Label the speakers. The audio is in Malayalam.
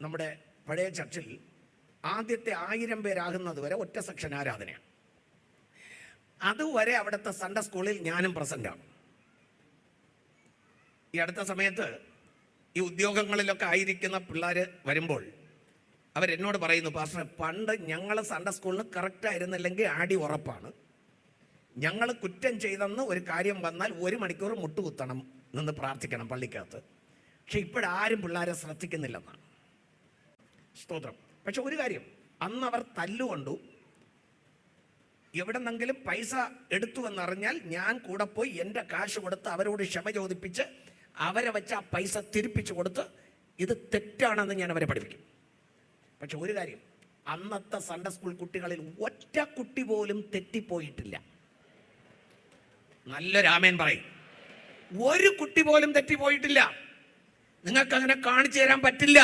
Speaker 1: നമ്മുടെ പഴയ ചർച്ചിൽ ആദ്യത്തെ 1000 പേരാകുന്നത് വരെ ഒറ്റ സെക്ഷൻ ആരാധനയാണ്. അതുവരെ അവിടുത്തെ സൺഡേ സ്കൂളിൽ ഞാനും പ്രസൻ്റാണ്. ഈ അടുത്ത സമയത്ത് ഈ ഉദ്യോഗങ്ങളിലൊക്കെ ആയിരിക്കുന്ന പിള്ളേർ വരുമ്പോൾ അവരെന്നോട് പറയുന്നു, പാസ്റ്ററെ, പണ്ട് ഞങ്ങൾ സൺഡേ സ്കൂളിന് കറക്റ്റായിരുന്നില്ലെങ്കിൽ ആടി ഉറപ്പാണ്. ഞങ്ങൾ കുറ്റം ചെയ്തെന്ന് ഒരു കാര്യം വന്നാൽ 1 മണിക്കൂർ മുട്ടുകുത്തണം, നിന്ന് പ്രാർത്ഥിക്കണം പള്ളിക്കകത്ത്. പക്ഷെ ഇപ്പോഴാരും പിള്ളേരെ ശ്രദ്ധിക്കുന്നില്ലെന്നാണ്. സ്തോത്രം. പക്ഷെ ഒരു കാര്യം, അന്ന് അവർ തല്ലുകൊണ്ടു എവിടെന്നെങ്കിലും പൈസ എടുത്തു എന്നറിഞ്ഞാൽ ഞാൻ കൂടെ പോയി എൻ്റെ കാശ് കൊടുത്ത് അവരോട് ക്ഷമ ചോദിപ്പിച്ച് അവരെ വെച്ച് ആ പൈസ തിരിപ്പിച്ചു കൊടുത്ത് ഇത് തെറ്റാണെന്ന് ഞാൻ അവരെ പഠിപ്പിക്കും. പക്ഷെ ഒരു കാര്യം, അന്നത്തെ സൺഡേ സ്കൂൾ കുട്ടികളിൽ ഒറ്റ കുട്ടി പോലും തെറ്റിപ്പോയിട്ടില്ല. നല്ലൊരു ആമേൻ പറയും. ഒരു കുട്ടി പോലും തെറ്റിപ്പോയിട്ടില്ല. നിങ്ങൾക്ക് അങ്ങനെ കാണിച്ചു തരാൻ പറ്റില്ല.